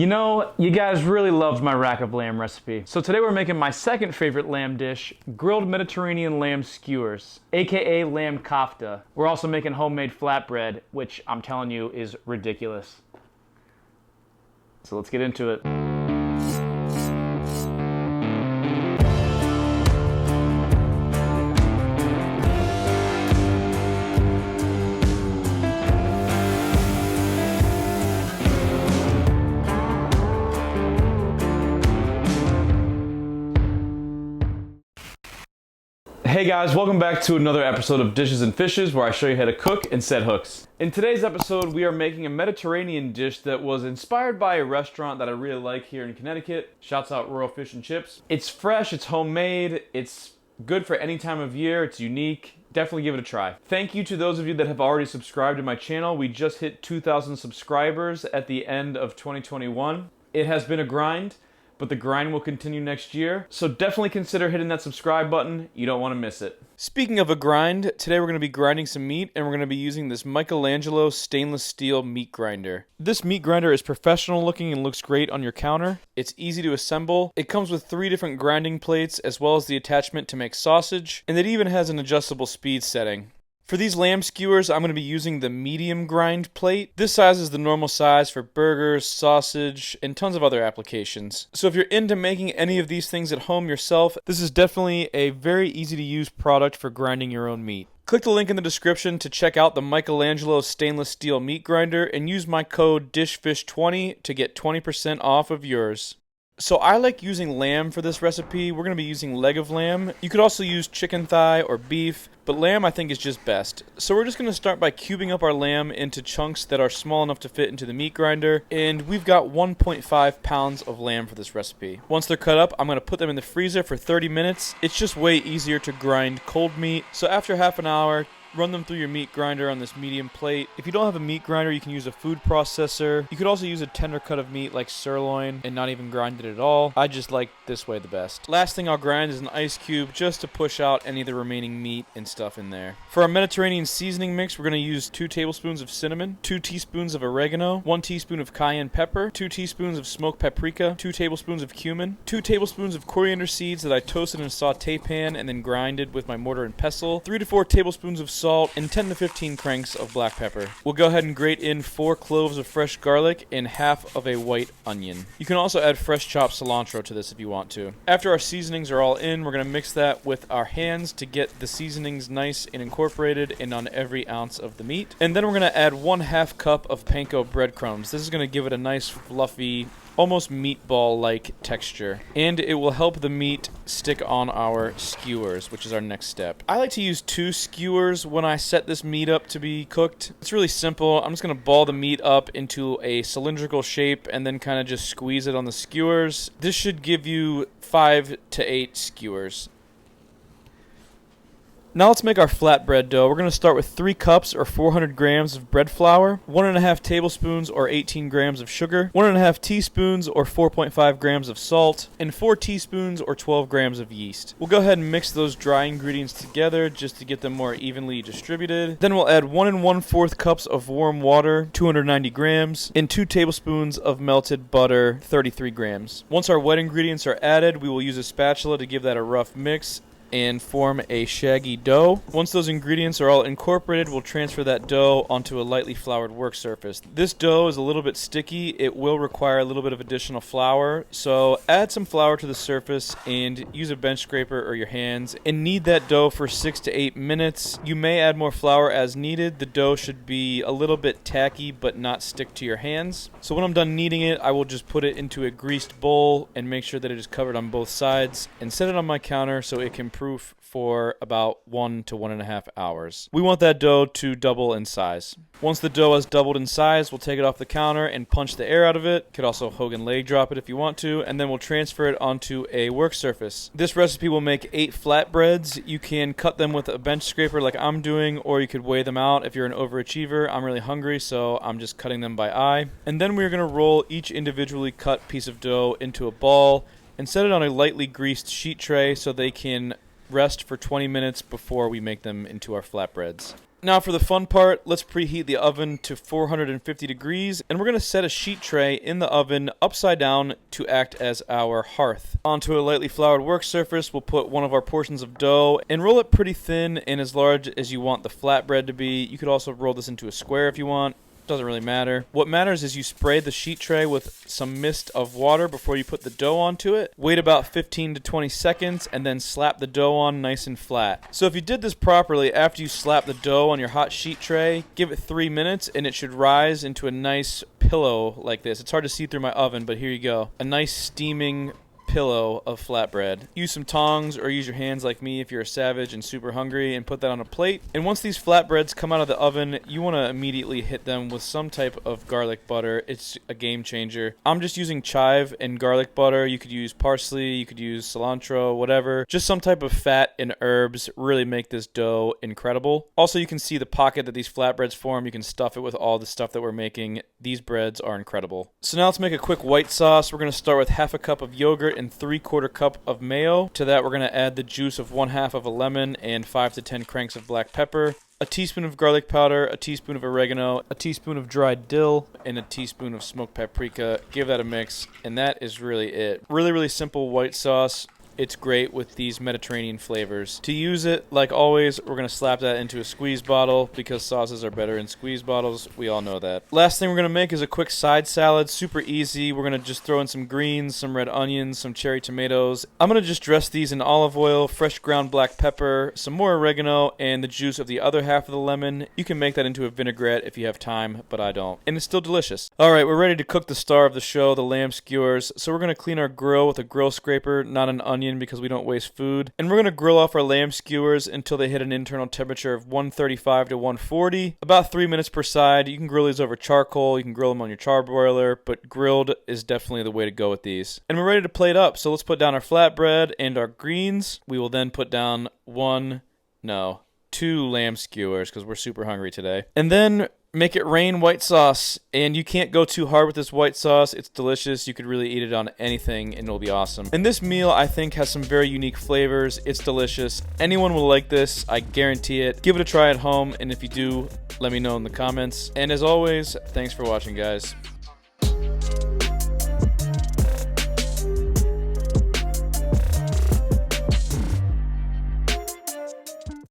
You know, you guys really loved my rack of lamb recipe. So today we're making my second favorite lamb dish, Grilled Mediterranean Lamb Skewers, aka lamb kofta. We're also making homemade flatbread, which I'm telling you is ridiculous. So let's get into it. Hey guys, welcome back to another episode of Dishes and Fishes, where I show you how to cook and set hooks. In today's episode, we are making a Mediterranean dish that was inspired by a restaurant that I really like here in Connecticut. Shouts out Royal Fish and Chips. It's fresh, it's homemade, it's good for any time of year, it's unique. Definitely give it a try. Thank you to those of you that have already subscribed to my channel. We just hit 2,000 subscribers at the end of 2021. It has been a grind, but the grind will continue next year. So definitely consider hitting that subscribe button. You don't want to miss it. Speaking of a grind, today we're going to be grinding some meat, and we're going to be using this Michelangelo stainless steel meat grinder. This meat grinder is professional looking and looks great on your counter. It's easy to assemble. It comes with 3 different grinding plates as well as the attachment to make sausage, and it even has an adjustable speed setting. For these lamb skewers, I'm going to be using the medium grind plate. This size is the normal size for burgers, sausage, and tons of other applications. So if you're into making any of these things at home yourself, this is definitely a very easy to use product for grinding your own meat. Click the link in the description to check out the Michelangelo stainless steel meat grinder and use my code DISHFISH20 to get 20% off of yours. So I like using lamb for this recipe. We're going to be using leg of lamb. You could also use chicken thigh or beef, but lamb I think is just best. So we're just going to start by cubing up our lamb into chunks that are small enough to fit into the meat grinder, and we've got 1.5 pounds of lamb for this recipe. Once they're cut up, I'm going to put them in the freezer for 30 minutes. It's just way easier to grind cold meat. So after half an hour, run them through your meat grinder on this medium plate. If you don't have a meat grinder, you can use a food processor. You could also use a tender cut of meat like sirloin and not even grind it at all. I just like this way the best. Last thing I'll grind is an ice cube just to push out any of the remaining meat and stuff in there. For our Mediterranean seasoning mix, we're going to use 2 tablespoons of cinnamon, 2 teaspoons of oregano, 1 teaspoon of cayenne pepper, 2 teaspoons of smoked paprika, 2 tablespoons of cumin, 2 tablespoons of coriander seeds that I toasted in a saute pan and then grinded with my mortar and pestle, 3 to 4 tablespoons of salt, and 10 to 15 cranks of black pepper. We'll go ahead and grate in 4 cloves of fresh garlic and half of a white onion. You can also add fresh chopped cilantro to this if you want to. After our seasonings are all in, we're going to mix that with our hands to get the seasonings nice and incorporated and on every ounce of the meat. And then we're going to add 1/2 cup of Panko breadcrumbs. This is going to give it a nice fluffy, almost meatball-like texture, and it will help the meat stick on our skewers, which is our next step. I like to use 2 skewers when I set this meat up to be cooked. It's really simple. I'm just going to ball the meat up into a cylindrical shape and then kind of just squeeze it on the skewers. This should give you 5 to 8 skewers. Now let's make our flatbread dough. We're going to start with 3 cups or 400 grams of bread flour, 1.5 tablespoons or 18 grams of sugar, 1.5 teaspoons or 4.5 grams of salt, and 4 teaspoons or 12 grams of yeast. We'll go ahead and mix those dry ingredients together just to get them more evenly distributed. Then we'll add 1 1/4 cups of warm water, 290 grams, and 2 tablespoons of melted butter, 33 grams. Once our wet ingredients are added, we will use a spatula to give that a rough mix and form a shaggy dough. Once those ingredients are all incorporated, we'll transfer that dough onto a lightly floured work surface. This dough is a little bit sticky. It will require a little bit of additional flour, so add some flour to the surface and use a bench scraper or your hands and knead that dough for 6 to 8 minutes. You may add more flour as needed. The dough should be a little bit tacky but not stick to your hands. So when I'm done kneading it, I will just put it into a greased bowl and make sure that it is covered on both sides and set it on my counter so it can proof for about 1 to 1.5 hours. We want that dough to double in size. Once the dough has doubled in size, we'll take it off the counter and punch the air out of it. Could also Hogan leg drop it if you want to, and then we'll transfer it onto a work surface. This recipe will make 8 flatbreads. You can cut them with a bench scraper like I'm doing, or you could weigh them out if you're an overachiever. I'm really hungry, so I'm just cutting them by eye. And then we're going to roll each individually cut piece of dough into a ball and set it on a lightly greased sheet tray so they can rest for 20 minutes before we make them into our flatbreads. Now for the fun part, let's preheat the oven to 450 degrees, and we're going to set a sheet tray in the oven upside down to act as our hearth. Onto a lightly floured work surface, we'll put one of our portions of dough and roll it pretty thin and as large as you want the flatbread to be. You could also roll this into a square if you want. Doesn't really matter. What matters is you spray the sheet tray with some mist of water before you put the dough onto it. Wait about 15 to 20 seconds and then slap the dough on nice and flat. So if you did this properly, after you slap the dough on your hot sheet tray, give it 3 minutes and it should rise into a nice pillow like this. It's hard to see through my oven, but here you go. A nice steaming pillow of flatbread. Use some tongs or use your hands like me if you're a savage and super hungry, and put that on a plate. And once these flatbreads come out of the oven, you want to immediately hit them with some type of garlic butter. It's a game changer. I'm just using chive and garlic butter. You could use parsley, you could use cilantro, whatever. Just some type of fat and herbs really make this dough incredible. Also, you can see the pocket that these flatbreads form. You can stuff it with all the stuff that we're making. These breads are incredible. So now let's make a quick white sauce. We're going to start with half a cup of yogurt and 3/4 cup of mayo. To that, we're going to add the juice of 1/2 of a lemon and 5 to 10 cranks of black pepper, a teaspoon of garlic powder, a teaspoon of oregano, a teaspoon of dried dill, and a teaspoon of smoked paprika. Give that a mix, and that is really it. Really, really simple white sauce. It's great with these Mediterranean flavors. To use it, like always, we're going to slap that into a squeeze bottle because sauces are better in squeeze bottles. We all know that. Last thing we're going to make is a quick side salad. Super easy. We're going to just throw in some greens, some red onions, some cherry tomatoes. I'm going to just dress these in olive oil, fresh ground black pepper, some more oregano, and the juice of the other half of the lemon. You can make that into a vinaigrette if you have time, but I don't. And it's still delicious. All right, we're ready to cook the star of the show, the lamb skewers. So we're going to clean our grill with a grill scraper, not an onion, because we don't waste food. And we're going to grill off our lamb skewers until they hit an internal temperature of 135 to 140, about 3 minutes per side. You can grill these over charcoal, you can grill them on your charbroiler, but grilled is definitely the way to go with these. And we're ready to plate up, so let's put down our flatbread and our greens. We will then put down 2 lamb skewers because we're super hungry today. And then make it rain white sauce, and you can't go too hard with this white sauce. It's delicious. You could really eat it on anything, and it'll be awesome. And this meal, I think, has some very unique flavors. It's delicious. Anyone will like this. I guarantee it. Give it a try at home, and if you do, let me know in the comments. And as always, thanks for watching, guys.